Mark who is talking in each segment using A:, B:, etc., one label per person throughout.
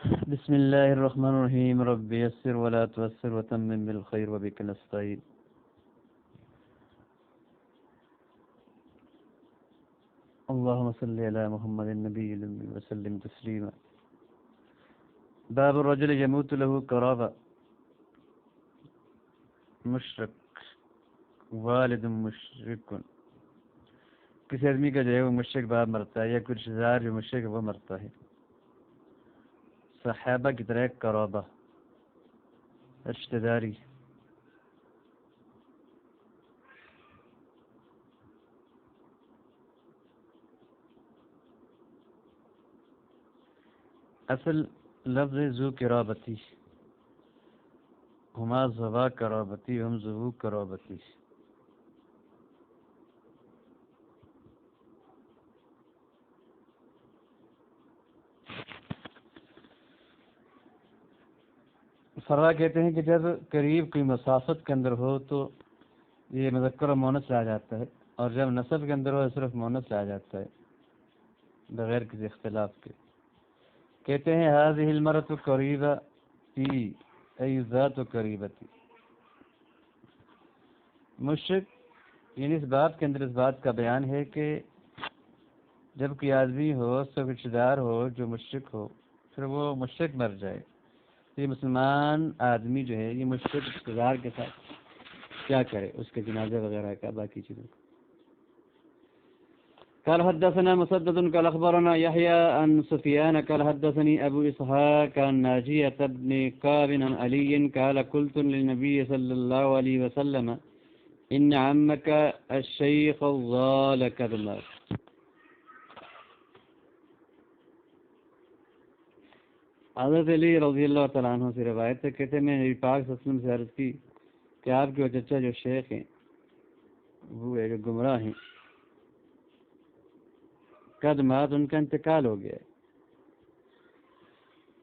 A: بسم الله الرحمن الرحيم رب يسر ولا تعسر وتمم بالخير وبك نستعين اللهم صل على محمد النبي الأمي وسلم تسليما. باب الرجل يموت له قرابة مشرق والد مشرق. کسی آدمی کا جو ہے وہ مشرق باپ مرتا ہے یا کچھ رشتہ دار جو مشرق ہے وہ مرتا ہے. صحابہ کی طرح قرابہ رشتہ داری. اصل لفظ ذو قرابتی ہما ذوا قرابتی ہم ذو قرابتی. فرا کہتے ہیں کہ جب قریب کوئی مسافت کے اندر ہو تو یہ مذکر و مؤنث آ جاتا ہے، اور جب نسب کے اندر ہو صرف مؤنث آ جاتا ہے بغیر کسی اختلاف کے. کہتے ہیں هذه المرأة قریبتی ای ذات قریبتی. مشرق یعنی اس بات کے اندر اس بات کا بیان ہے کہ جب کوئی آدمی ہو سب رشتہ دار ہو جو مشرق ہو پھر وہ مشرق مر جائے تو یہ مسلمان آدمی جو ہے یہ مشرق رشتہ دار کے ساتھ کیا کرے، اس کے جنازے وغیرہ کا باقی چیزوں کا. قال حدثنا مسدد قال اخبرنا يحيى عن سفيان قال حدثني ابو اسحاق عن ناجية بن قاب عن علي قال قلت للنبي صلى الله عليه وسلم ان عمك الشيخ ظالك بالله. حضرت علی رضی اللہ تعالیٰ عنہ سے روایت ہے، کہتے میں نبی پاک صلی اللہ علیہ وسلم سے عرض کی کہ آپ کے چچا جو شیخ ہیں وہ ایک گمراہ ہیں، قدمات ان کا انتقال ہو گیا ہے،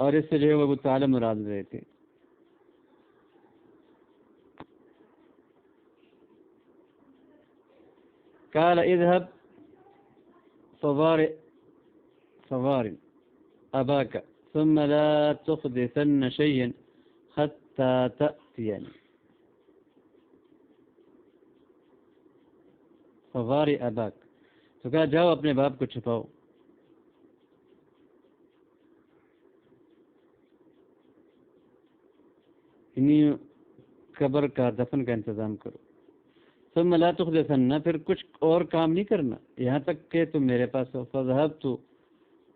A: اور اس سے جو ہے وہ ابو طالب مراد رہے تھے. قال اذهب فوار اباك ثم لا تحدثن شيئا حتى تأتيني. فوار اباك تو کہا جاؤ اپنے باپ کو چھپاؤ، انہیں قبر کا دفن کا انتظام کرو. ثم لا تحدثن پھر کچھ اور کام نہیں کرنا یہاں تک کہ تم میرے پاس ہو. فذهبت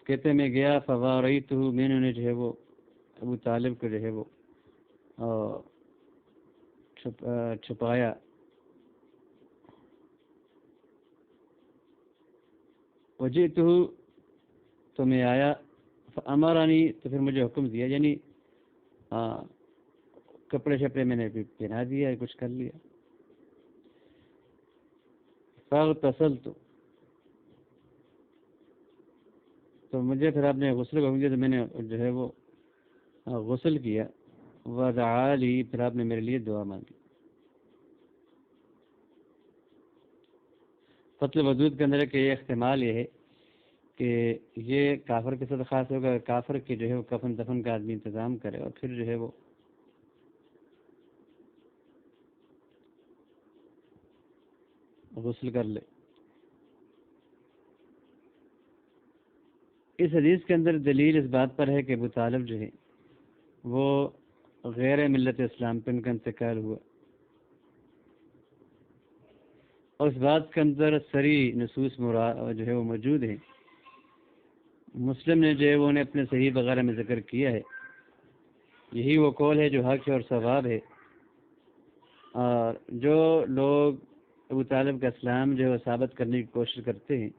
A: کہتے میں گیا فواريته میں نے جو ہے وہ ابو طالب کو جو ہے وہ چھپایا. وجئته تو میں آیا فامرني تو پھر مجھے حکم دیا، یعنی کپڑے شپڑے میں نے بھی پہنا دیا، کچھ کر لیا. فاغتسلت تو مجھے پھر آپ نے غسل کا حکم دیا تو میں نے جو ہے وہ غسل کیا. ودعا لی پھر آپ نے میرے لیے دعا مانگی. فصل وجود کے اندر کہ یہ احتمال یہ ہے کہ یہ کافر کے ساتھ خاص ہوگا، کافر کے جو ہے وہ کفن دفن کا آدمی انتظام کرے اور پھر جو ہے وہ غسل کر لے. اس حدیث کے اندر دلیل اس بات پر ہے کہ ابو طالب جو ہے وہ غیر ملت اسلام پہ ان کا انتقال ہوا، اور اس بات کے اندر سری نصوص جو ہے وہ موجود ہیں. مسلم نے جو ہے وہ انہیں اپنے صحیح وغیرہ میں ذکر کیا ہے. یہی وہ قول ہے جو حق ہے اور ثواب ہے، اور جو لوگ ابو طالب کا اسلام جو ہے وہ ثابت کرنے کی کوشش کرتے ہیں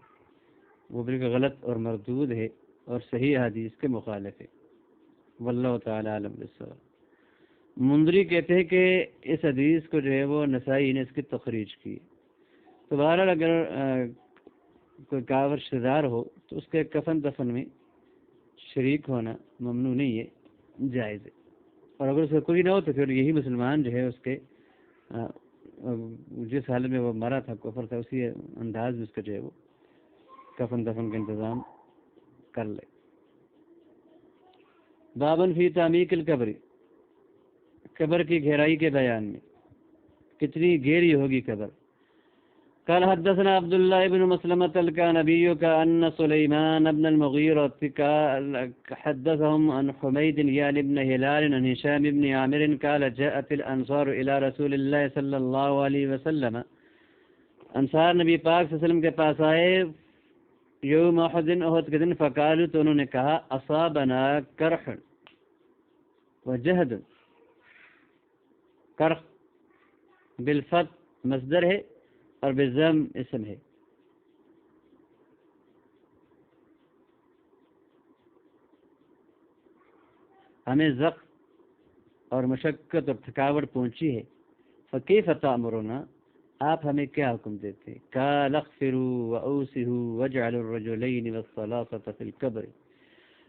A: وہ بالکل غلط اور مردود ہے اور صحیح حدیث کے مخالف ہے. واللہ تعالی عالم بالصواب. منذری کہتے ہیں کہ اس حدیث کو جو ہے وہ نسائی نے اس کی تخریج کی. تو بہرحال اگر کوئی کافر رشتہ دار ہو تو اس کے کفن دفن میں شریک ہونا ممنوع نہیں ہے، جائز ہے. اور اگر اس کا کوئی نہ ہو تو پھر یہی مسلمان جو ہے اس کے جس حالت میں وہ مرا تھا کفر تھا اسی انداز میں اس کا جو ہے وہ کفن دفن کا انتظام کر لے. بابن فی تعمیق القبر، قبر کی گہرائی کے بیان میں، کتنی گہری ہوگی قبر۔ قال حدثنا عبد الله بن مسلمة الكعنبي كأن سليمان بن المغيرة حدثهم عن حميد يعني بن هلال عن هشام بن عامر قال جاءت الأنصار إلى رسول الله صلى الله عليه وسلم، انصار نبی پاک صلی اللہ علیہ وسلم کے پاس آئے یوم احد، احد کے دن، فقالوا، تو انہوں نے کہا اصابنا کرح وجہد، کرح بالفتح مصدر ہے اور بالضم اسم ہے، ہمیں زخم اور مشقت اور تھکاوٹ پہنچی ہے، فکیف تأمرنا، آپ ہمیں کیا حکم دیتے ہیں؟ قال اغفروا واوسعوا واجعلوا الرجلين والثلاثة في القبر،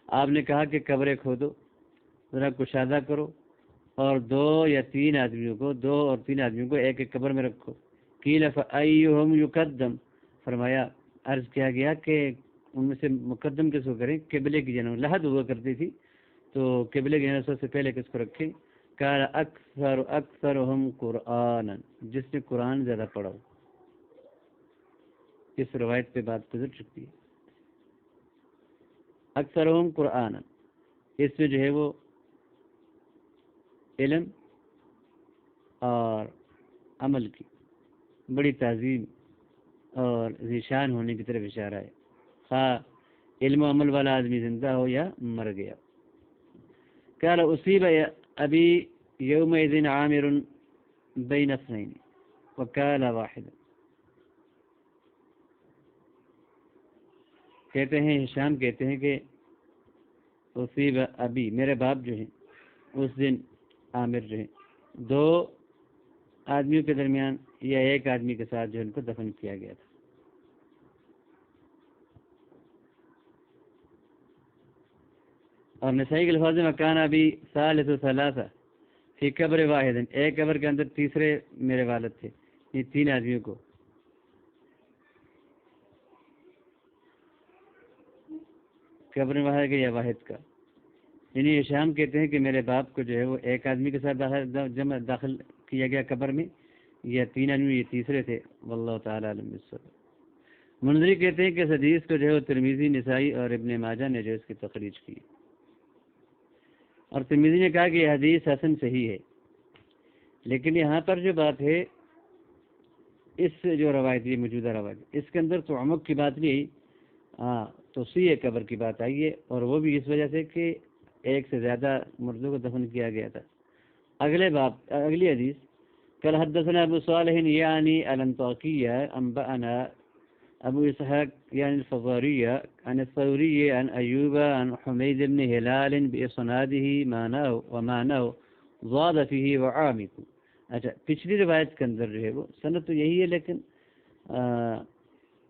A: آپ نے کہا کہ قبریں کھودو، ذرا کشادہ کرو، اور دو اور تین آدمیوں کو ایک ایک قبر میں رکھو۔ قیل فأیہم یقدم، فرمایا، عرض کیا گیا کہ ان میں سے مقدم کس کو کریں؟ قبلے کی جانب لحد ہوا کرتی تھی، تو قبلے کی جانب سب سے پہلے کس کو رکھیں؟ قال اکثرهم قرآنا، جس نے قرآن زیادہ پڑھا ہو۔ اس روایت پہ بات گزر چکی ہے۔ اکثرهم قرآنا، اس میں جو ہے وہ علم اور عمل کی بڑی تعظیم اور ذیشان ہونے کی طرف اشارہ ہے، خواہ علم و عمل والا آدمی زندہ ہو یا مر گیا۔ قال اصیب ابی یومئذ عامر بین اثنین وقال واحد، کہتے ہیں ہشام کہتے ہیں کہ اصیب ابی، میرے باپ جو ہیں اس دن عامر جو ہیں دو آدمیوں کے درمیان یا ایک آدمی کے ساتھ جو ان کو دفن کیا گیا تھا۔ اور نسائی کے الفاظ میں مکان ابھی ثالث ثلاثہ فی قبر واحد، ایک قبر کے اندر تیسرے میرے والد تھے، یہ تین آدمیوں کو قبر واحد کا یا واحد کا، یعنی شام کہتے ہیں کہ میرے باپ کو جو ہے وہ ایک آدمی کے ساتھ داخل کیا گیا قبر میں، یا تین آدمی یہ تیسرے تھے، واللہ تعالی علم بالصواب۔ منذری کہتے ہیں کہ اس حدیث کو جو ہے وہ ترمذی، نسائی اور ابن ماجہ نے جو اس کی تخریج کی، اور ترمذی نے کہا کہ یہ حدیث حسن صحیح ہے، لیکن یہاں پر جو بات ہے، اس جو روایت یہ موجودہ روایت اس کے اندر تو عمق کی بات نہیں، توسیع قبر کی بات آئی ہے، اور وہ بھی اس وجہ سے کہ ایک سے زیادہ مردوں کو دفن کیا گیا تھا۔ اگلی حدیث، قال حدثنا ابو صالح یعنی الانطاکیہ انبأنا ابو اسحاق یعنی الفضاریہ عن الثوری عن ایوب عن حمید بن ہلال باسنادہ ومعناه زاد فیہ وعامکو۔ اچھا، پچھلی روایت کے اندر جو ہے وہ سند تو یہی ہے، لیکن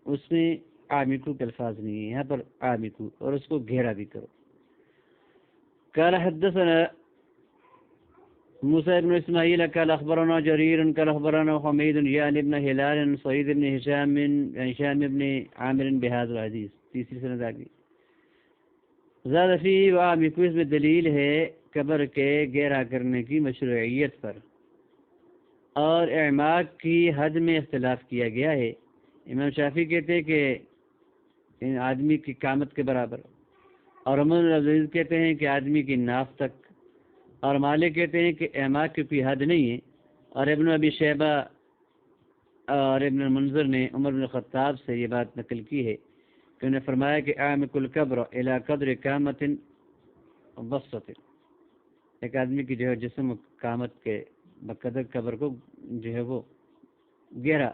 A: اس میں عامکو کے الفاظ نہیں ہے، یہاں پر عامکو، اور اس کو گھیرا بھی کرو۔ قال حدثنا موسى بن اسماعيل قال اخبرنا جرير قال اخبرنا حميد يعني ابن هلال سعيد بن هشام بن عامر بهذا الحديث، تیسری سند آگئی۔ زاد فيه وعامکو، اس میں دلیل ہے قبر کے گہرا کرنے کی مشروعیت پر، اور اعماق کی حد میں اختلاف کیا گیا ہے۔ امام شافعی کہتے ہیں کہ آدمی کی قامت کے برابر، اور عمر بن عبدالعزیز کہتے ہیں کہ آدمی کی ناف تک، اور مالک کہتے ہیں کہ اعماق کی کوئی حد نہیں ہے، اور ابن ابی شیبہ اور ابن المنذر نے عمر بن الخطاب سے یہ بات نقل کی ہے کہ انہوں نے فرمایا کہ اعمق القبر الی قدر قامت وسط، ایک آدمی کی جو ہے جسم و قامت کے بقدر قبر کو جو ہے وہ گہرا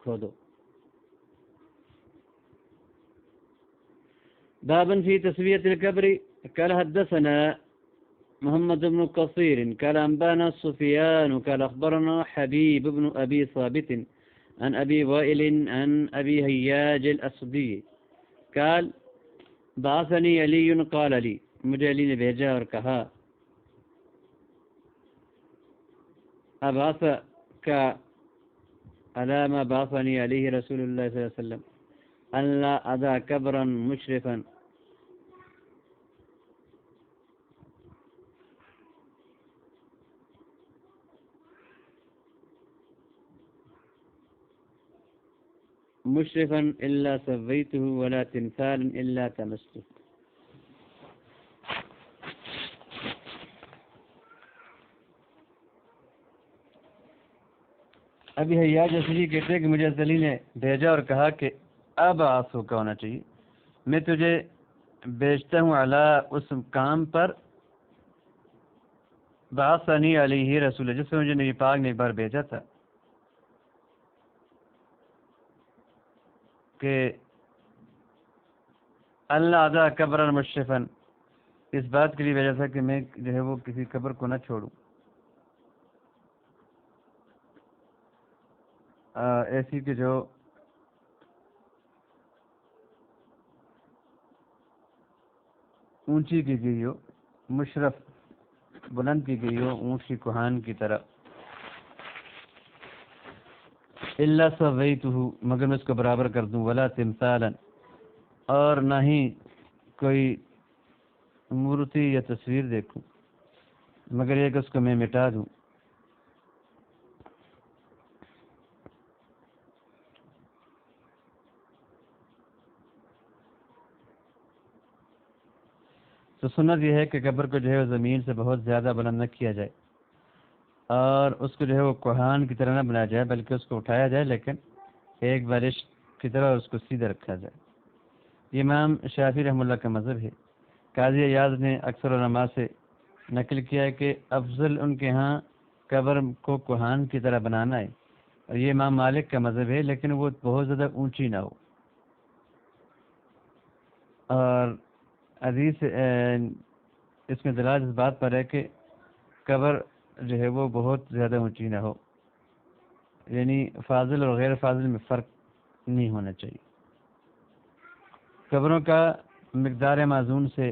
A: کھودو۔ بابن فی تسویۃ القبر، قال حدثنا محمد بن قصير قال أنبانا سفيان قال أخبرنا حبيب بن أبي ثابت عن أبي وائل عن أبي هياج الأسدي قال بعثني علي قال لي، مجھے علی نے بھیجا اور کہا، أبعثك على ما بعثني عليه رسول الله صلى الله عليه وسلم أن لا أدع قبرا مشرفا مشرفا الا سويته ولا تمثالا الا تمسته. ابھی حیاج اصلی کہتے ہیں کہ مجھے اصلی نے بھیجا اور کہا کہ اب آسو کا ہونا چاہیے، میں تجھے بیچتا ہوں علی اس کام پر بعثنی علیہ رسول، جس سے مجھے نبی پاک نے ایک بار بھیجا تھا کہ اللہ ادا قبر مشرفن، اس بات کے لیے بھیجا تھا کہ میں جو ہے وہ کسی قبر کو نہ چھوڑوں ایسی کہ جو اونچی کی گئی ہو، مشرف بلند کی گئی ہو اونٹ کی کوہان کی طرح. الا سویتہ، مگر میں اس کو برابر کر دوں، ولا تمثالا، اور نہ ہی کوئی مورتی یا تصویر دیکھوں مگر یہ کہ اس کو میں مٹا دوں. تو سنت یہ ہے کہ قبر کو جو ہے وہ زمین سے بہت زیادہ بلند نہ کیا جائے اور اس کو جو ہے وہ کوہان کی طرح نہ بنایا جائے، بلکہ اس کو اٹھایا جائے لیکن ایک بارش کی طرح اس کو سیدھا رکھا جائے. یہ امام شافعی رحمہ اللہ کا مذہب ہے. قاضی ایاز نے اکثر علماء سے نقل کیا ہے کہ افضل ان کے ہاں قبر کو کوہان کی طرح بنانا ہے، اور یہ امام مالک کا مذہب ہے، لیکن وہ بہت زیادہ اونچی نہ ہو. اور حدیث اس میں دلالت اس بات پر ہے کہ قبر جو ہے وہ بہت زیادہ اونچی نہ ہو، یعنی فاضل اور غیر فاضل میں فرق نہیں ہونا چاہیے. قبروں کا مقدار معزون سے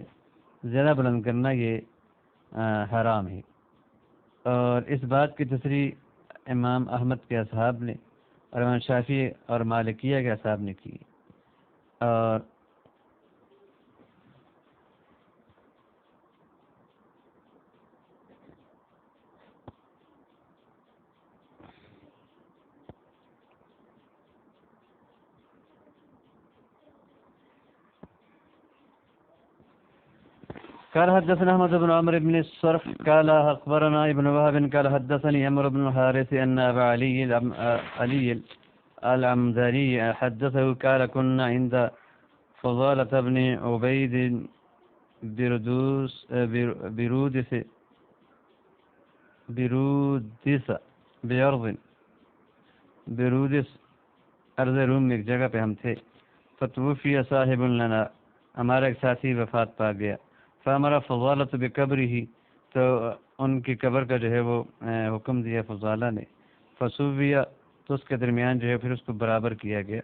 A: زیادہ بلند کرنا یہ حرام ہے، اور اس بات کی تصریح امام احمد کے اصحاب نے اور امام شافعی اور مالکیہ کے اصحاب نے کی. اور قال حدثنا احمد بن عمرو بن الصرف قال اخبرنا ابن وهب قال حدثني عمرو بن الحارث ان ابا علي العمداني حدثه قال كنا عند فضالة بن عبيد برودس برودس ارض روم میں ایک جگہ پہ ہم تھے. فتوفی صاحب لنا، ہمارا ایک ساتھی وفات پا گیا. فامر فضالۃ بقبرہ، تو ان کی قبر کا جو ہے وہ حکم دیا فضالہ نے. فسویہ، تو اس کے درمیان جو ہے پھر اس کو برابر کیا گیا.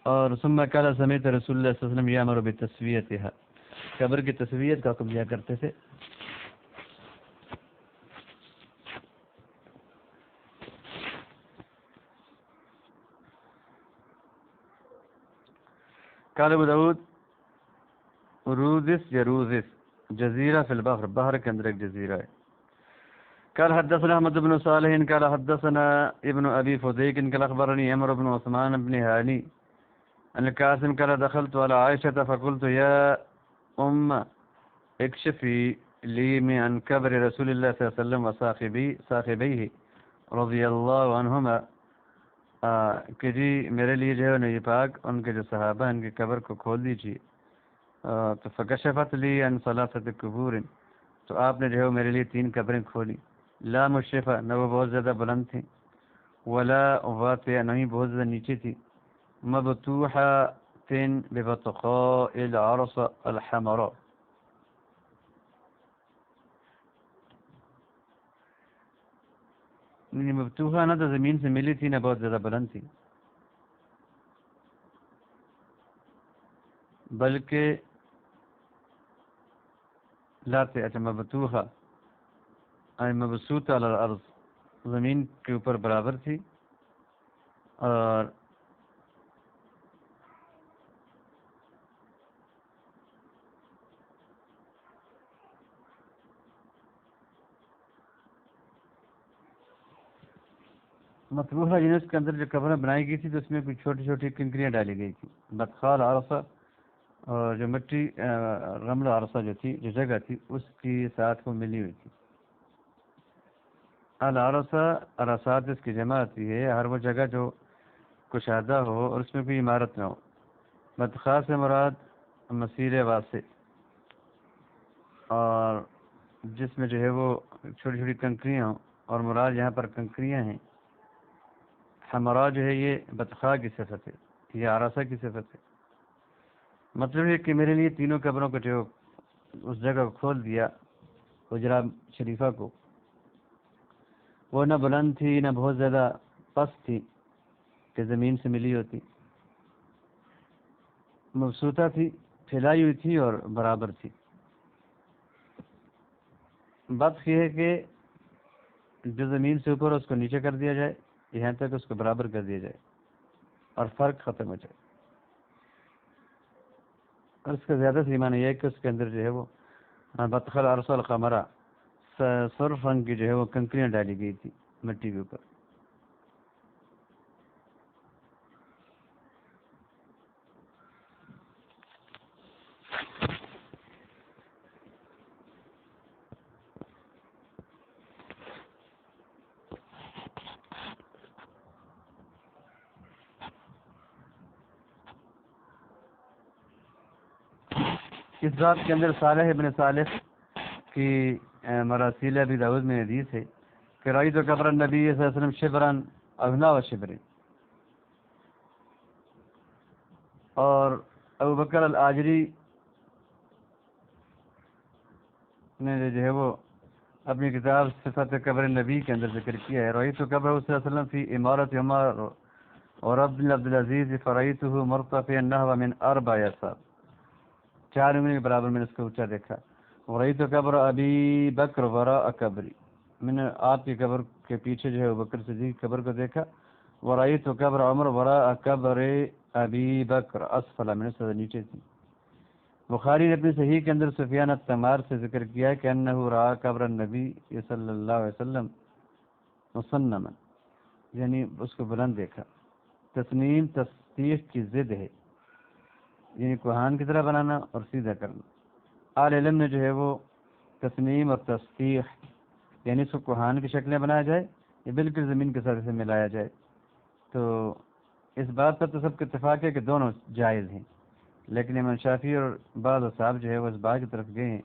A: اور ثم قال سمعت رسول اللہ صلی اللہ علیہ وسلم یامر بتسویتها، قبر کی تسویت کا حکم دیا کرتے تھے. قال ابو داود رودس یا روزس جزیرہ فی البحر، بحر کے اندر ایک جزیرہ ہے. قال حدثنا احمد بن صالح قال حدثنا ابن ابي فديك قال اخبرني عمرو بن عثمان بن هاني القاسم قال دخلت على عائشة فقلت يا اكشفي لي من قبر رسول الله صلى الله عليه وسلم وصاحبيه رضی اللہ عنہما، کہ جی میرے لیے جو ہے نبی پاک ان کے جو صحابہ ان کی قبر کو کھول دیجیے. تو فکشفت لی عن ثلاثۃ قبور، تو آپ نے جو ہے میرے لیے 3 قبریں کھولی. لا مشرفہ، نہ وہ بہت زیادہ بلند تھیں، ولا واطیہ، نہ ہی بہت زیادہ نیچے تھی. مبطوحۃ ببطحاء العرص الحمراء، مفتوحہ نہ تو زمین سے ملی تھی نہ بہت زیادہ بلند تھی، بلکہ لاتے اچھا مفتوحہ مبسوطہ علی الارض، زمین کے اوپر برابر تھی. اور مطبوعہ یونس کے اندر جو قبریں بنائی گئی تھی تو اس میں کچھ چھوٹی چھوٹی کنکریاں ڈالی گئی تھی. بدخال عرصہ اور جو مٹی رمل عرصہ جو تھی جو جگہ تھی اس کی ساتھ وہ ملی ہوئی تھی. العرصہ عرصات اس کی جمع آتی ہے ہر وہ جگہ جو کشادہ ہو اور اس میں کوئی عمارت نہ ہو. بدخال سے مراد مسیر واسع اور جس میں جو ہے وہ چھوٹی چھوٹی کنکریاں ہوں اور مراد یہاں پر کنکریاں ہیں. حمرا جو ہے یہ بدخواہ کی صفت ہے, یہ عرصہ کی صفت ہے. مطلب ہے کہ میرے لیے تینوں قبروں کو جو اس جگہ کو کھول دیا حجرہ شریفہ کو, وہ نہ بلند تھی نہ بہت زیادہ پست تھی کہ زمین سے ملی ہوتی, مبسوطہ تھی, پھیلائی ہوئی تھی اور برابر تھی. بات یہ ہے کہ جو زمین سے اوپر اس کو نیچے کر دیا جائے یہاں تک اس کو برابر کر دیا جائے اور فرق ختم ہو جائے. اور اس کا زیادہ سے معنی یہ ہے کہ اس کے اندر جو ہے وہ بدخل عرصہ القمرہ سرخ رنگ کی جو ہے وہ کنکریاں ڈالی گئی تھی مٹی کے اوپر. اس بات کے اندر صالح ابن صالح کی مراسیل ابی داؤد میں حدیث ہے کہ رأیت قبر النبی صلی اللہ علیہ وسلم شبران ابنا و شبرین. اور ابو بکر الآجری نے جو ہے وہ اپنی کتاب صفت قبر نبی کے اندر ذکر کیا ہے. رأیت قبر صلی اللہ علیہ وسلم فی عمارت عمر اور عبد العزیز فرأیتہ مرتفعا نحو من 4 اصحاب, 4 انگلی کے برابر میں نے اس کو اونچا دیکھا. ورأیت قبر ابی بکر وراء قبری, میں نے آپ کی قبر کے پیچھے جو ہے ابو بکر صدیق قبر کو دیکھا. ورأیت قبر عمر وراء قبر ابی بکر اسفل, میں نے سے نیچے تھی. بخاری نے اپنی صحیح کے اندر سفیان التمار سے ذکر کیا کہ انہ رأى قبر النبی صلی اللہ علیہ وسلم مصنما, یعنی اس کو بلند دیکھا. تسنیم تصدیق کی ضد ہے, یعنی کوہان کی طرح بنانا اور سیدھا کرنا. اہل علم نے جو ہے وہ تسنیم اور تصدیق یعنی اس کو کوہان کی شکلیں بنایا جائے یا بالکل زمین کے ساتھ اسے ملایا جائے, تو اس بات پر تو سب کا اتفاق ہے کہ دونوں جائز ہیں. لیکن امام شافعی اور بعض اصحاب جو ہے وہ اس بات کی طرف گئے ہیں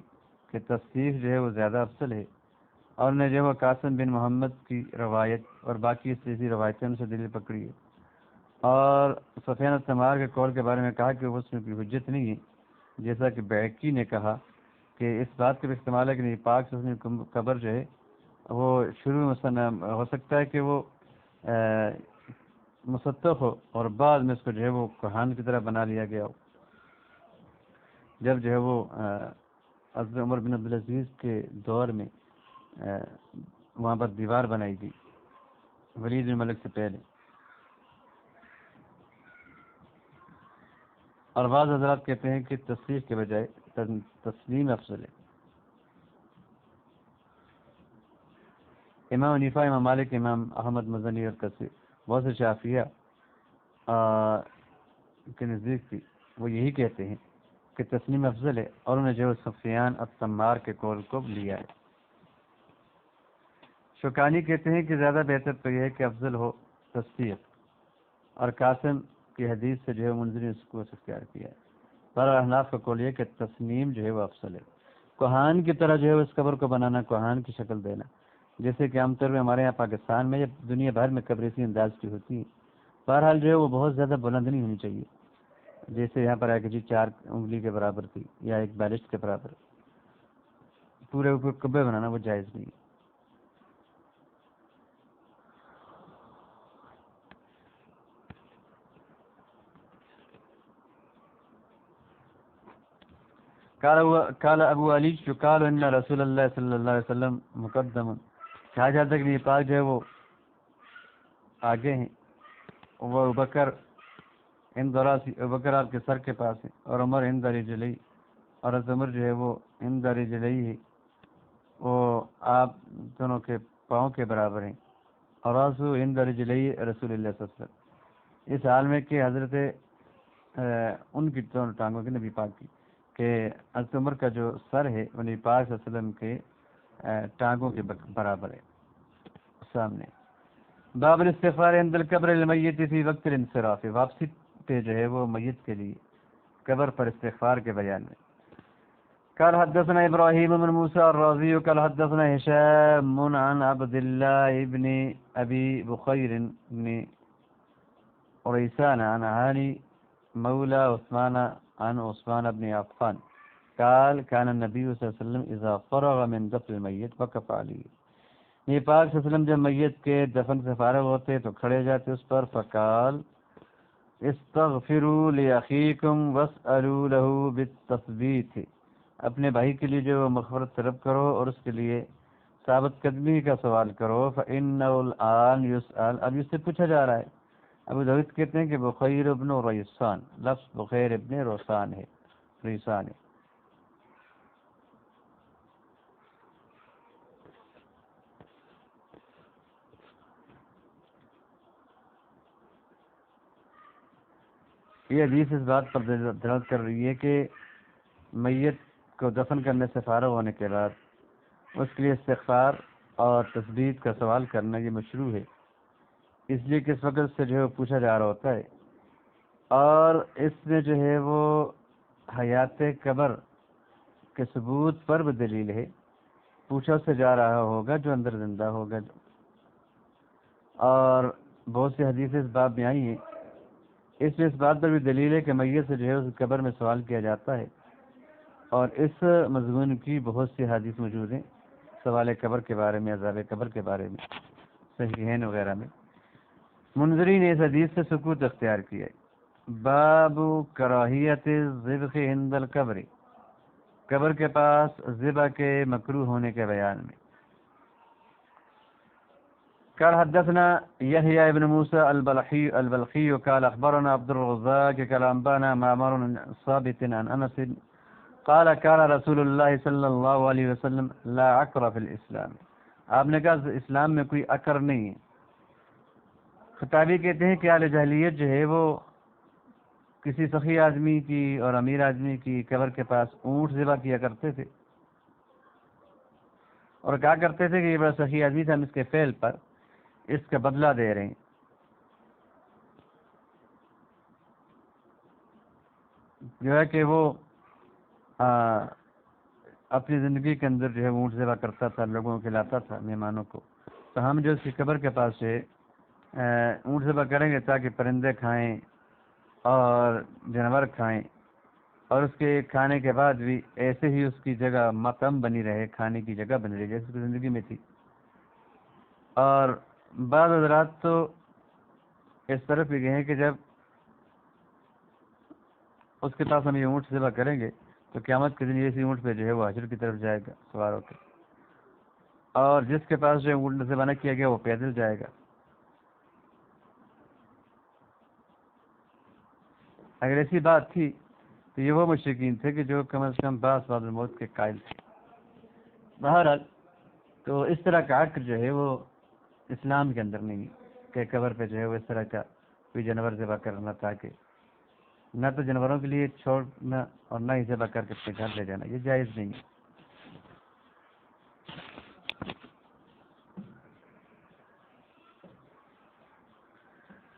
A: کہ تصدیق جو ہے وہ زیادہ افضل ہے, اور نے جو ہے وہ قاسم بن محمد کی روایت اور باقی اسی روایتیں ان سے دلیل پکڑی ہے. اور سفیان التمار کے قول کے بارے میں کہا کہ اس میں کوئی حجت نہیں ہے, جیسا کہ بیعقی نے کہا کہ اس بات کا بھی استعمال ہے کہ نہیں پاک سے اس میں قبر جو ہے وہ شروع میں مثلا ہو سکتا ہے کہ وہ مستق ہو اور بعد میں اس کو جو ہے وہ کوہان کی طرح بنا لیا گیا ہو. جب جو ہے وہ حضرت عمر بن عبدالعزیز کے دور میں وہاں پر دیوار بنائی گئی ولید بن ملک سے پہلے, اور بعض حضرات کہتے ہیں کہ تصدیق کے بجائے تسلیم افضل ہے. امام حنیفہ, امام مالک, امام احمد مزنی اور کثیر بہت سے شافعیہ کے نزدیک بھی وہ یہی کہتے ہیں کہ تسلیم افضل ہے, اور انہیں جو سفیان التمار کے قول کو لیا ہے. شوکانی کہتے ہیں کہ زیادہ بہتر تو یہ ہے کہ افضل ہو تصدیق, اور قاسم کی حدیث سے جو ہے منظر اس کو اختیار کیا ہے. پر احناف کا قول یہ کہ تسلیم جو ہے وہ افضل ہے. کوہان کی طرح جو ہے اس قبر کو بنانا, کوہان کی شکل دینا, جیسے کہ عام طور پہ ہمارے یہاں پاکستان میں یا دنیا بھر میں قبریں اسی انداز کی ہوتی ہیں. بہرحال جو ہے وہ بہت زیادہ بلند نہیں ہونی چاہیے, جیسے یہاں پر ہے کہ جی 4 انگلی کے برابر تھی یا 1 بالشت کے برابر. پورے اوپر قبر بنانا وہ جائز نہیں ہے. قال ابو علی قال ان رسول اللہ صلی اللہ علیہ وسلم مقدم, کہا جاتا ہے کہ یہ پاک جو ہے وہ آگے ہیں, وہ ابوبکر ان دراسی, ابوبکر آپ کے سر کے پاس ہے, اور عمر ان داری جلئی, اور عمر جو ہے وہ ان داری جلئی ہے, وہ آپ دونوں کے پاؤں کے برابر ہیں. راسو عند رجلی رسول اللہ صلی اللہ علیہ وسلم، اس حال میں کہ حضرت ان کی دونوں ٹانگوں کی نبی پاک کی، کہ حضرت عمر کا جو سر ہے وہ نبی پاک صلی اللہ علیہ وسلم کے ٹانگوں کے برابر ہے سامنے۔ باب الاستغفار عند القبر للمیت فی وقت الانصراف، واپسی پہ جو ہے وہ میت کے لیے قبر پر استغفار کے بیان میں۔ قال حدثنا ابراہیم بن موسى الرازي قال حدثنا هشام عن عبد الله بن ابي بخير بن وريسان عن علي مولى عثمان عن عثمان بن عفان قال كان النبي صلى الله عليه وسلم اذا فرغ من دفن الميت وقف عليه، نبی پاک صلی اللہ علیہ وسلم جب میت کے دفن سے فارغ ہوتے تو کھڑے جاتے اس پر، فقال استغفروا لاخیکم واسألوا له بالتثبیت، اپنے بھائی کے لیے جو مغفرت طلب کرو اور اس کے لیے ثابت قدمی کا سوال کرو، فإنه الآن يسأل، اب اس سے پوچھا جا رہا ہے۔ ابو داؤد کہتے ہیں کہ بخیر ابن ریسان، لفظ بخیر ابن ریسان ہے، ریسان ہے۔ یہ حدیث اس بات پر دلالت کر رہی ہے کہ میت کو دفن کرنے سے فارغ ہونے کے بعد اس کے لیے استغفار اور تثبیت کا سوال کرنا یہ مشروع ہے، اس لیے کہ اس وقت سے جو ہے پوچھا جا رہا ہوتا ہے، اور اس میں جو ہے وہ حیات قبر کے ثبوت پر بھی دلیل ہے، پوچھا سے جا رہا ہوگا جو اندر زندہ ہوگا، اور بہت سی حدیثیں اس باب میں آئی ہیں، اس میں اس بات پر بھی دلیل ہے کہ میت سے جو ہے اس قبر میں سوال کیا جاتا ہے، اور اس مضمون کی بہت سی حدیث موجود ہیں سوال قبر کے بارے میں، عذاب قبر کے بارے میں، صحیحین وغیرہ میں۔ منذری نے اس حدیث سے سکوت اختیار کیا ہے۔ باب کراہیت الذبح عند القبر، قبر کے پاس ذبح کے مکروہ ہونے کے بیان میں۔ قال حدثنا يحيى بن موسى البلخي قال اخبرنا عبد الرزاق قال انبانا معمر ثابت عن انس قال قال رسول الله صلی اللہ علیہ وسلم لا عقر في الاسلام، آپ نے کہا اسلام میں کوئی عقر نہیں ہے۔ خطابی کہتے ہیں کہ اہل جاہلیت جو ہے وہ کسی سخی آدمی کی اور امیر آدمی کی قبر کے پاس اونٹ ذبح کیا کرتے تھے، اور کہا کرتے تھے کہ یہ بڑا سخی آدمی تھا، ہم اس کے فعل پر اس کا بدلہ دے رہے ہیں۔ جو ہے کہ وہ اپنی زندگی کے اندر جو ہے اونٹ ذبح کرتا تھا، لوگوں کو کھلاتا تھا، مہمانوں کو، تو ہم جو اس کی قبر کے پاس سے اونٹ ذبح کریں گے تاکہ پرندے کھائیں اور جانور کھائیں، اور اس کے کھانے کے بعد بھی ایسے ہی اس کی جگہ مطعم بنی رہے، کھانے کی جگہ بنی رہے جیسے اس کی زندگی میں تھی۔ اور بعض حضرات تو اس طرف بھی گئے ہیں کہ جب اس کے پاس ہم یہ اونٹ ذبح کریں گے تو قیامت کے دن اسی اونٹ پہ جو ہے وہ حشر کی طرف جائے گا سوار ہو کے، اور جس کے پاس جو اونٹ ذبح نہ کیا گیا وہ پیدل جائے گا۔ اگر ایسی بات تھی تو یہ وہ مشرکین تھے کہ جو کم از کم بعض الموت کے قائل تھے۔ بہرحال تو اس طرح کا عقر جو ہے وہ اسلام کے اندر نہیں کہ قبر پہ جو ہے وہ اس طرح کا کوئی جانور ذبح کرنا، تاکہ نہ تو جانوروں کے لیے چھوڑنا اور نہ ہی ذبح کر کے اپنے گھر لے جانا، یہ جائز نہیں ہے۔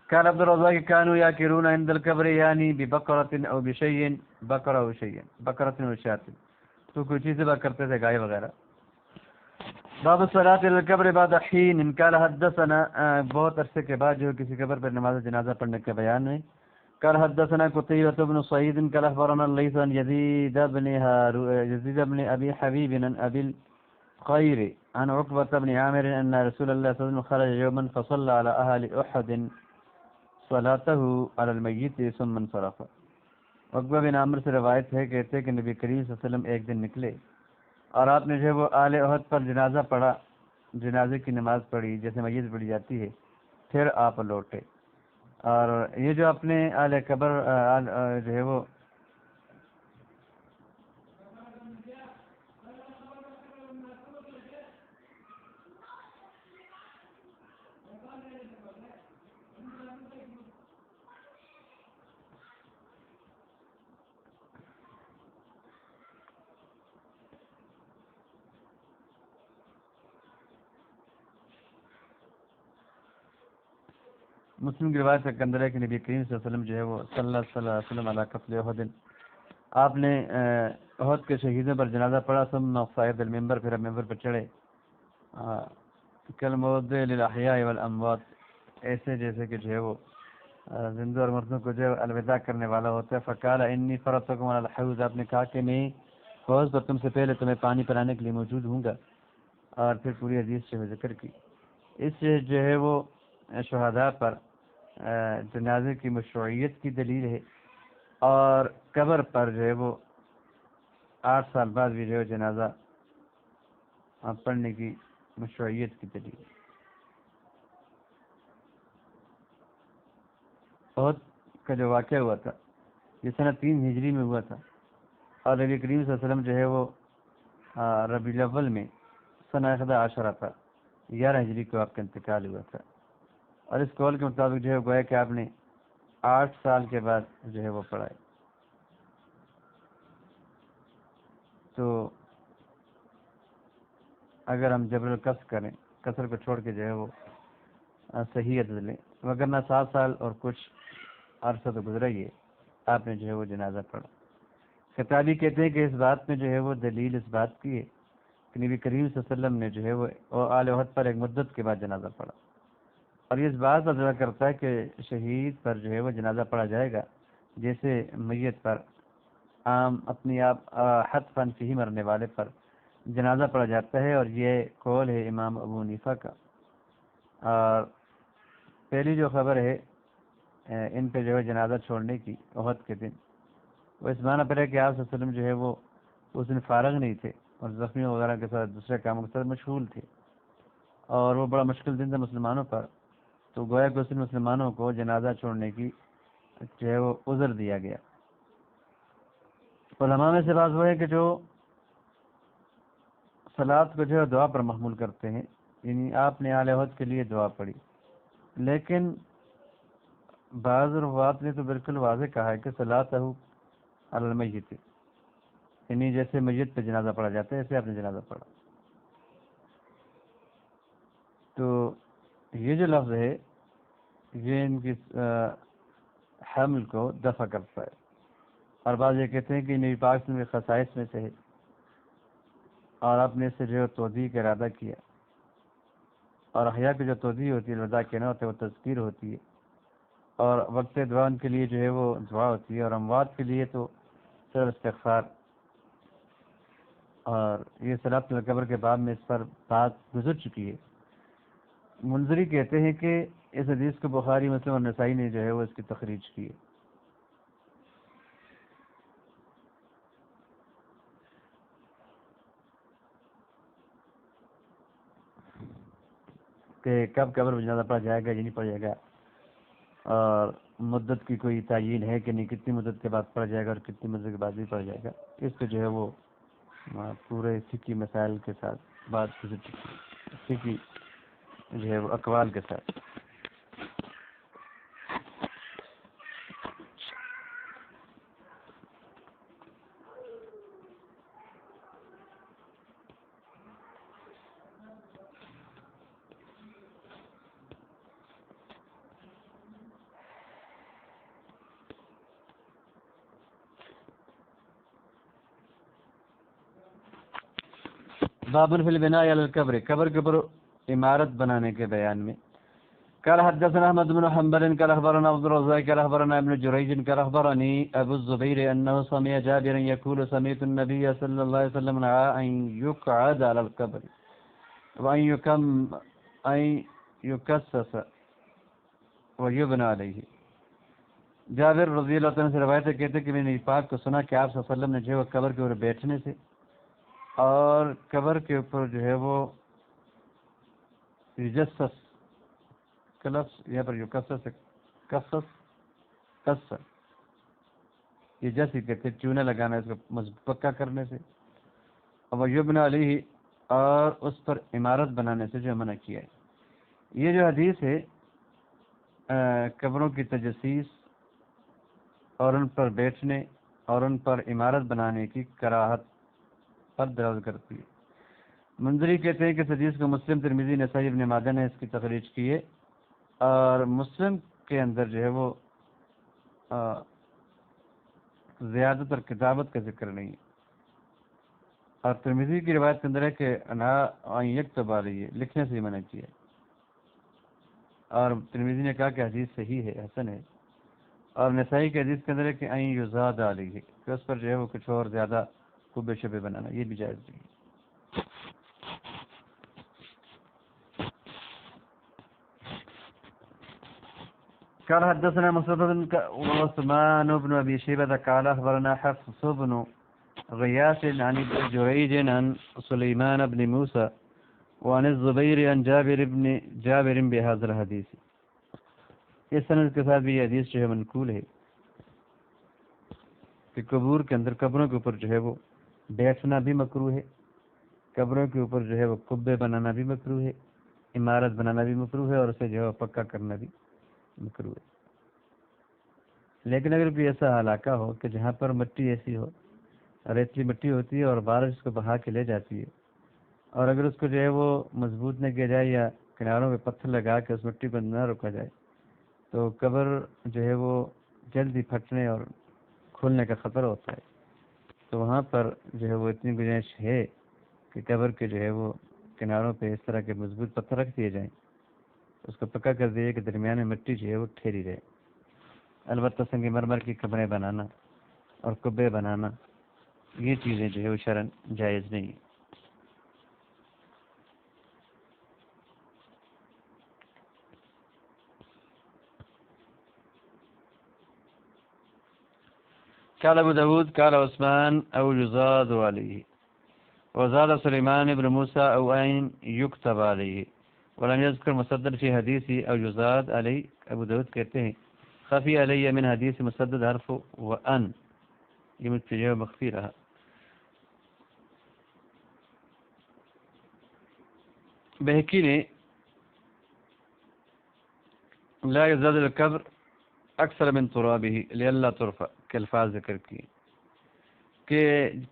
A: قال عبد الرزاق كانوا ياكلون عند القبر يعني ببقرة او بشيء، بقرة او شيء، بقرة او شاة، تو کوئی چیز ذبح کرتے تھے، گائے وغیرہ۔ باب الصلاة الى القبر بعد حين قال حدثنا، بہت عرصے کے بعد جو کسی قبر پر نماز جنازہ پڑھنے کے بیان میں۔ قال حدثنا قتيبة بن سعيد قال اخبرنا الليث عن يزيد بن ابي حبيب عن ابي الخير عن عقبة بن عامر ان رسول الله صلى الله عليه وسلم خرج يوما فصلى على اهل احد صلاته على الميت ثم انصرف۔ عقبہ بن عامر سے روایت ہے، کہتے کہ نبی کریم صلی اللہ علیہ وسلم ایک دن نکلے اور آپ نے جو ہے وہ اہل احد پر جنازہ پڑھا، جنازے کی نماز پڑھی جیسے میت پڑھی جاتی ہے، پھر آپ لوٹے۔ اور یہ جو اپنے اہل قبر جو ہے وہ مسلم کی روایت کے اندر ہے کہ نبی کریم صلی اللہ علیہ وسلم جو ہے وہ صلی اللہ علیہ وسلم علی قتل احد، آپ نے احد کے شہیدوں پر جنازہ پڑھا، ثم صعد المنبر، پھر ممبر پر چڑھے، کالموضع للاحیاء والاموات، ایسے جیسے کہ جو ہے وہ زندوں اور مردوں کو جو ہے الوداع کرنے والا ہوتا ہے، فقال انی فرطکم علی الحوض، آپ نے کہا کہ میں حوض پر تم سے پہلے تمہیں پانی پلانے کے لیے موجود ہوں گا، اور پھر پوری حدیث سے ذکر کی۔ اس سے جو ہے وہ شہداء پر جنازے کی مشروعیت کی دلیل ہے، اور قبر پر جو ہے وہ 8 سال بعد بھی جو ہے جنازہ پڑھنے کی مشروعیت کی دلیل ہے۔ احد کا جو واقعہ ہوا تھا یہ سنہ 3 ہجری میں ہوا تھا، اور نبی کریم صلی اللہ علیہ وسلم جو ہے وہ ربیع الاول میں سنہ 11 تھا، 11 ہجری کو آپ کا انتقال ہوا تھا، اور اس قول کے مطابق جو ہے گویا کہ آپ نے 8 سال کے بعد جو ہے وہ پڑھا ہے۔ تو اگر ہم جبر القص کریں، قصر کو چھوڑ کے جو ہے وہ صحیح عدد لیں، وگرنہ 7 سال اور کچھ عرصہ تو گزرا ہی ہے، آپ نے جو ہے وہ جنازہ پڑھا۔ خطابی کہتے ہیں کہ اس بات میں جو ہے وہ دلیل اس بات کی ہے کہ نبی کریم صلی اللہ علیہ وسلم نے جو ہے وہ آل احد پر ایک مدت کے بعد جنازہ پڑھا، اور یہ اس بات پر دعویٰ کرتا ہے کہ شہید پر جو ہے وہ جنازہ پڑھا جائے گا جیسے میت پر عام اپنی آپ حتفاً فی مرنے والے پر جنازہ پڑھا جاتا ہے، اور یہ قول ہے امام ابو حنیفہ کا۔ اور پہلی جو خبر ہے ان پہ جو ہے جنازہ چھوڑنے کی احد کے دن، وہ اس معنی پر ہے کہ آپ صلی اللہ علیہ وسلم جو ہے وہ اس دن فارغ نہیں تھے، اور زخمیوں وغیرہ کے ساتھ دوسرے کاموں کے ساتھ مشغول تھے، اور وہ بڑا مشکل دن تھا مسلمانوں پر، تو گویا کہ اس دن مسلمانوں کو جنازہ چھوڑنے کی جو ہے وہ عذر دیا گیا۔ علماء میں سے بات وہ ہے کہ جو صلات کو جو ہے دعا پر محمول کرتے ہیں، یعنی آپ نے آل احد کے لیے دعا پڑھی، لیکن بعض روات نے تو بالکل واضح کہا ہے کہ صلاتہ علی المیت، یعنی جیسے میت پہ جنازہ پڑھا جاتا ہے ایسے آپ نے جنازہ پڑھا۔ تو یہ جو لفظ ہے یہ ان کی حمل کو دفع کرتا ہے، اور بعض یہ کہتے ہیں کہ نبی پاک صلی اللہ علیہ وسلم کے خصائص میں سے ہے، اور آپ نے اس سے جو ہے توضیح کا ارادہ کیا، اور احیاء کی جو توضیح ہوتی ہے الوداع کہنا ہوتا ہے وہ تذکیر ہوتی ہے، اور وقت دعا ان کے لیے جو ہے وہ دعا ہوتی ہے، اور اموات کے لیے تو صرف استغفار۔ اور یہ صلاۃ القبر کے باب میں اس پر بات گزر چکی ہے۔ منذری کہتے ہیں کہ اس حدیث کو بخاری، مسلم اور نسائی نے جو ہے وہ اس کی تخریج کی ہے۔ کہ کب قبر میں جنازہ پڑھا جائے گا یا نہیں پڑھا جائے گا، اور مدت کی کوئی تعین ہے کہ نہیں، کتنی مدت کے بعد پڑھا جائے گا اور کتنی مدت کے بعد بھی پڑھا جائے گا، اس پہ جو ہے وہ پورے فقہی مسائل کے ساتھ بات گزر چکی ہے، فقہی جو ہے وہ اقوال کے ساتھ۔ باب فی البناء علی القبر، قبر کے اوپر عمارت بنانے کے بیان میں۔ قال حدثنا احمد بن حنبل قال اخبرنا عبد الرزاق قال اخبرنا ابن جريج قال اخبرني ابو الزبير انه سمع جابرا يقول سمعت النبي صلى الله عليه وسلم ان يقعد على القبر وان يكسس ويبنى عليه۔ جابر رضی اللہ عنہ سے روایت ہے، کہتے کہ میں نے پاک کو سنا کہ آپ صلی اللہ علیہ وسلم نے جو ہے قبر کے اوپر بیٹھنے سے اور قبر کے اوپر جو ہے وہ یجسس کلفظ یہاں پر کسس یہ جیسے کہتے چونا لگانا، اس کو پکا کرنے سے، اور یبنى علیہ اور اس پر عمارت بنانے سے جو منع کیا ہے۔ یہ جو حدیث ہے قبروں کی تجسیس اور ان پر بیٹھنے اور ان پر عمارت بنانے کی کراہت پر دلالت کرتی ہے۔ منذری کہتے ہیں کہ اس حدیث کو مسلم، ترمذی، نسائی، ابن ماجہ نے اس کی تخریج کی ہے، اور مسلم کے اندر جو ہے وہ زیادت اور کتابت کا ذکر نہیں ہے. اور ترمذی کی روایت کے اندر ہے کہ انا یکتب علیہ، لکھنے سے ہی منع کیا. اور ترمذی نے کہا کہ حدیث صحیح ہے، حسن ہے. اور نسائی کی حدیث کے اندر ہے کہ این یزاد علیہ، کہ اس پر جو ہے وہ کچھ اور زیادہ قبے شبے بنانا، یہ بھی جائز نہیں ہے. قال حدثنا مسدد وعثمان بن ابي شيبه قال اخبرنا حفص بن غياث عن ابن جريج عن سليمان بن موسى وعن الزبير عن جابر بهذا الحديث. اس سند کے ساتھ بھی یہ حدیث جو ہے منقول ہے کہ قبور کے اندر، قبروں کے اوپر جو ہے وہ بیٹھنا بھی مکروہ ہے، قبروں کے اوپر جو ہے وہ قبے بنانا بھی مکروہ ہے، عمارت بنانا بھی مکروہ ہے، اور اسے جو ہے پکا کرنا بھی مکروہ ہے. لیکن اگر کوئی ایسا علاقہ ہو کہ جہاں پر مٹی ایسی ہو، ریتلی مٹی ہوتی ہے اور بارش اس کو بہا کے لے جاتی ہے، اور اگر اس کو جو ہے وہ مضبوط نہ کیا جائے یا کناروں پہ پتھر لگا کے اس مٹی کو نہ روکا جائے تو قبر جو ہے وہ جلدی پھٹنے اور کھولنے کا خطرہ ہوتا ہے. تو وہاں پر جو ہے وہ اتنی گنجائش ہے کہ قبر کے جو ہے وہ کناروں پہ اس طرح کے مضبوط پتھر رکھ دیے جائیں، اس کو پکا کر دیے کہ درمیان میں مٹی جو ہے وہ ٹھہری رہے. البتہ سنگ مرمر کی قبریں بنانا اور قبے بنانا، یہ چیزیں جو ہے وہ شرعاً جائز نہیں ہیں. قال ابو داود قال عثمان او يزاد عليه وزاد سليمان بن موسى او ان يكتب عليه ولم يذكر مسدد في حديثه او يزاد عليه. ابو داود کہتے ہیں خفی علیہ من حدیث مسدد حرف وان، یہ مجھ سے جو مخفی رہا. بہقی نے لا يزاد القبر اکثر من ترابه لئلا ترفع کے الفاظ ذکر کیے کہ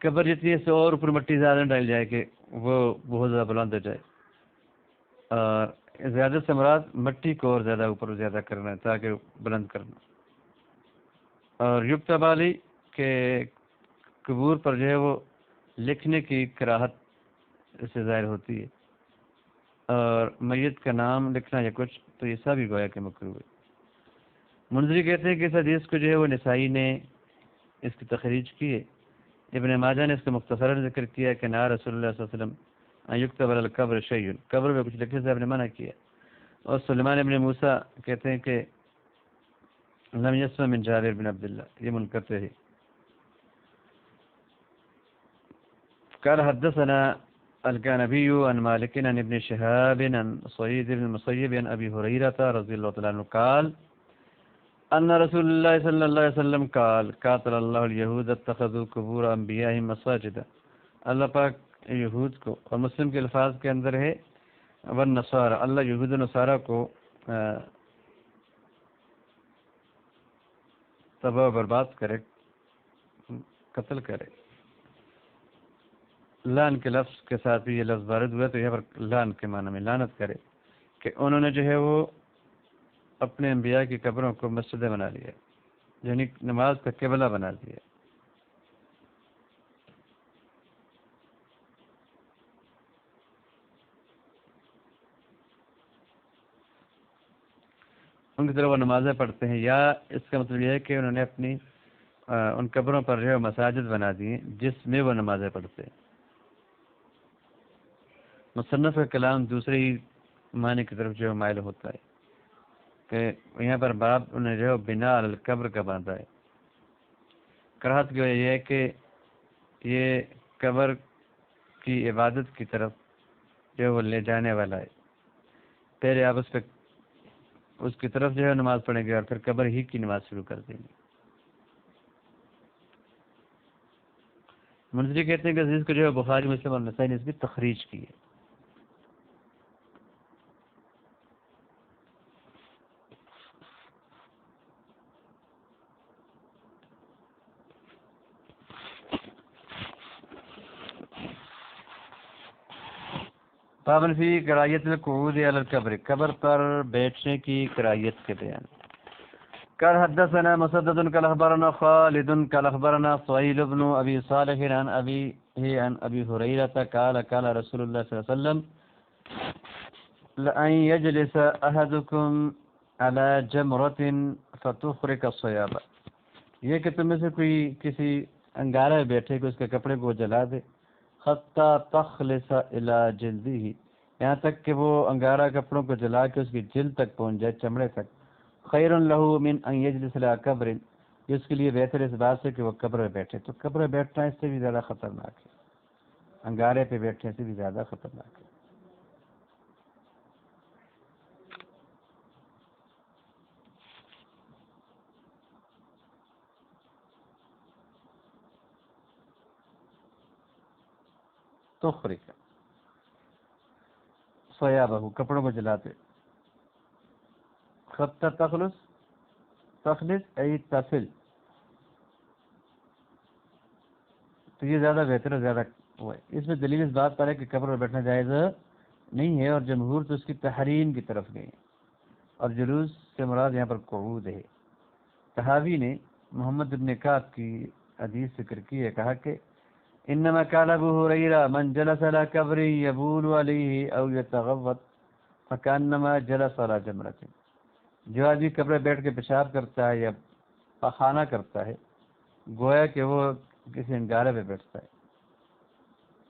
A: قبر جتنی ہے اور اوپر مٹی زیادہ ڈال جائے کہ وہ بہت زیادہ بلند ہو جائے. اور زیادہ سے مراد مٹی کو اور زیادہ اوپر زیادہ کرنا ہے تاکہ بلند کرنا. اور یکتب علی کہ قبور پر جو ہے وہ لکھنے کی کراہت سے ظاہر ہوتی ہے، اور میت کا نام لکھنا یا کچھ تو یہ سب ہی گویا کہ مکروہ ہے. منذری کہتے ہیں کہ اس حدیث کو جو ہے وہ نسائی نے اس کی تخریج کی ہے. ابن ماجہ نے اس کا مختصراً ذکر کیا کہ نا رسول اللہ صلی اللہ علیہ وسلم ان یکتب علی القبر شیء، قبر میں کچھ لکھنے سے آپ نے منع کیا. اور سلیمان ابن موسیٰ کہتے ہیں کہ لم یسمع من جابر بن عبداللہ، یہ منقطع ہے. قال حدثنا الكعنبي عن مالك عن ابن شهاب عن سعيد بن المسيب عن ابي هريره رضي الله تعالى عنه قال ان رسول الله صلى الله عليه وسلم قال قاتل الله اليهود اتخذوا قبور انبيائهم مساجد. اللہ پاک یہود کو، اور مسلم کے الفاظ کے اندر ہے والنصارى، اللہ یہود و نصارہ کو تباہ و برباد کرے، قتل کرے. لعن کے لفظ کے ساتھ بھی یہ لفظ وارد ہوا تو یہاں پر لعن کے معنی میں لعنت کرے کہ انہوں نے جو ہے وہ اپنے انبیاء کی قبروں کو مسجدیں بنا لیا، یعنی نماز کا قبلہ بنا دیا. ان کی طرف وہ نمازیں پڑھتے ہیں، یا اس کا مطلب یہ ہے کہ انہوں نے اپنی ان قبروں پر جو ہے مساجد بنا دی ہیں جس میں وہ نمازیں پڑھتے ہیں. مصنف کا کلام دوسرے ہی معنی کی طرف جو ہے مائل ہوتا ہے کہ یہاں پر باب انہیں جو ہے بنا علی القبر کا باندھا ہے. کراہت کی وجہ یہ ہے کہ یہ قبر کی عبادت کی طرف جو وہ لے جانے والا ہے. پہلے آپ اس کی طرف جو ہے نماز پڑھیں گے اور پھر قبر ہی کی نماز شروع کر دیں گے. منذری کہتے ہیں کہ عزیز کو جو ہے بخاری مسلم اور نسائی نے اس کی تخریج کی ہے. پابند فی کراہیت القعود علی القبر، قبر پر بیٹھنے کی کراہیت کے بیان. قال حدثنا مسدد قال اخبرنا خالد قال اخبرنا سهيل بن ابي صالح عن ابي هريره قال قال رسول الله صلى الله عليه وسلم لأن يجلس احدكم على جمرة فتخرق الصياب، یہ کہ تم میں سے کوئی کسی انگارہ میں بیٹھے کہ اس کے کپڑے کو جلا دے، حتی تخلص الى جلدہ، یہاں تک کہ وہ انگارہ کپڑوں کو جلا کے اس کی جلد تک پہنچ جائے، چمڑے تک، خیر لہ من ان یجلس علی قبر، اس کے لیے بہتر اس بات سے کہ وہ قبر میں بیٹھے. تو قبر میں بیٹھنا اس سے بھی زیادہ خطرناک ہے، انگارے پہ بیٹھنے سے بھی زیادہ خطرناک ہے. تخرق صیابہ، کپڑوں کو جلاتے، خط تخلص ای تفل، تو یہ زیادہ بہتر ہے، زیادہ ہوا ہے. اس میں دلیل اس بات پر ہے کہ قبر پر بیٹھنا جائز نہیں ہے، اور جمہور تو اس کی تحریم کی طرف گئے، اور جلوس سے مراد یہاں پر قعود ہے. طحاوی نے محمد بن کعب کی حدیث ذکر کی ہے، کہا کہ انما قال ابو ہریرہ من جلس علی قبر یبول علیہ او یتغوط فکانما جلس علی جمرۃ، جو آدمی قبر میں بیٹھ کے پیشاب کرتا ہے یا پخانہ کرتا ہے گویا کہ وہ کسی انگارے پہ بیٹھتا ہے.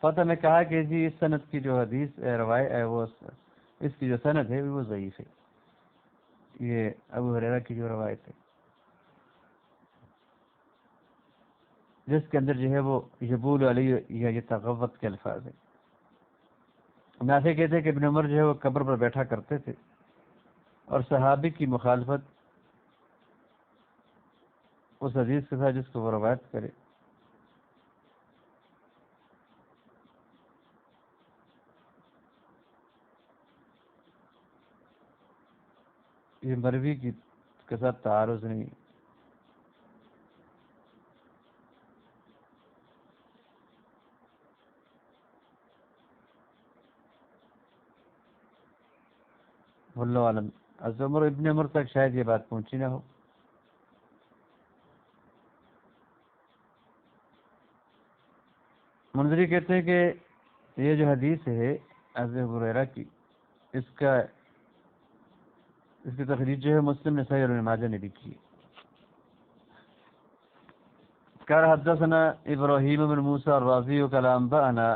A: فتح میں کہا کہ جی اس سند کی جو حدیث روایت ہے وہ اس کی جو سند ہے وہ ضعیف ہے، یہ ابو ہریرہ کی جو روایت ہے جس کے اندر جو ہے وہ یبول علی یا یتغوط کے الفاظ ہیں. نافع کہتے ہیں کہ ابن عمر جو ہے وہ قبر پر بیٹھا کرتے تھے، اور صحابی کی مخالفت اس حدیث کے ساتھ جس کو وہ روایت کرے یہ مروی کی کے ساتھ تعارض نہیں. واللہ عالم، از عمر ابن عمر تک شاید یہ بات پہنچی نہ ہو. منذری کہتے ہیں کہ یہ جو حدیث ہے ابو ہریرہ کی، اس کی تخریج جو ہے مسلم نسائی اور ابن ماجہ نے بھی کی. قال حدثنا ابراہیم بن موسى الرازي قال انبأنا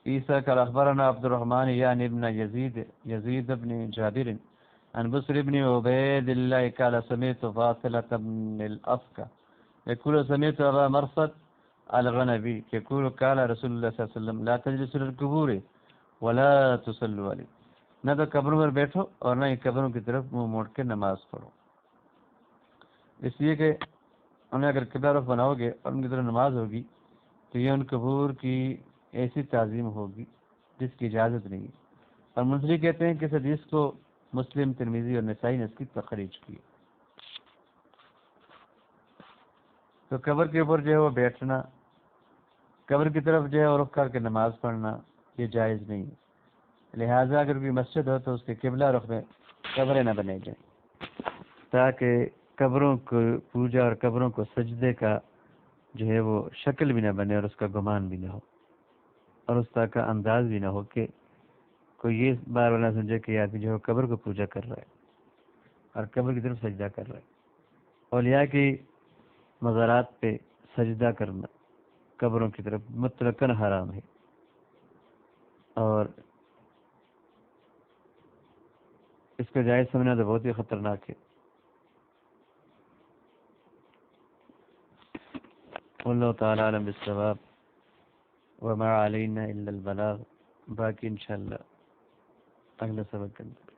A: عيسى قال اخبرنا عبد الرحمن يعني ابن يزيد بن جابر عن بصر بن عبيد الله قال سمعت فاصلة بن الأفكى يقول سمعت أبا مرصد الغنبي يقول قال رسول الله صلى الله عليه وسلم لا تجلسوا للقبور ولا تصلوا عليه، نہ تو قبروں پر بیٹھو اور نہ ہی قبروں کی طرف منہ موڑ کے نماز پڑھو، اس لیے کہ انہیں اگر قبلہ رخ بناؤ گے اور ان کی طرف نماز ہوگی تو یہ ان قبور کی ایسی تعظیم ہوگی جس کی اجازت نہیں ہے. اور منذری کہتے ہیں کہ اس حدیث کو مسلم، ترمذی اور نسائی نے اس کی تخریج کی. تو قبر کے اوپر جو ہے وہ بیٹھنا، قبر کی طرف جو ہے وہ رخ کر کے نماز پڑھنا یہ جائز نہیں ہے. لہٰذا اگر کوئی مسجد ہو تو اس کے قبلہ رخ میں قبریں نہ بنے جائیں، تاکہ قبروں کو پوجا اور قبروں کو سجدے کا جو ہے وہ شکل بھی نہ بنے اور اس کا گمان بھی نہ ہو، اور اس طرح کا انداز بھی نہ ہو کہ کوئی یہ بار بار نہ سمجھے کہ آدمی جو ہے قبر کو پوجا کر رہا ہے اور قبر کی طرف سجدہ کر رہا ہے. اولیاء کی مزارات پہ سجدہ کرنا قبروں کی طرف مطلقاً حرام ہے، اور اس کو جائز سمجھنا تو بہت ہی خطرناک ہے. واللہ تعالی عالم بالصواب وما علینا الا البلاغ. باقی انشاءاللہ اگلا سبق کے اندر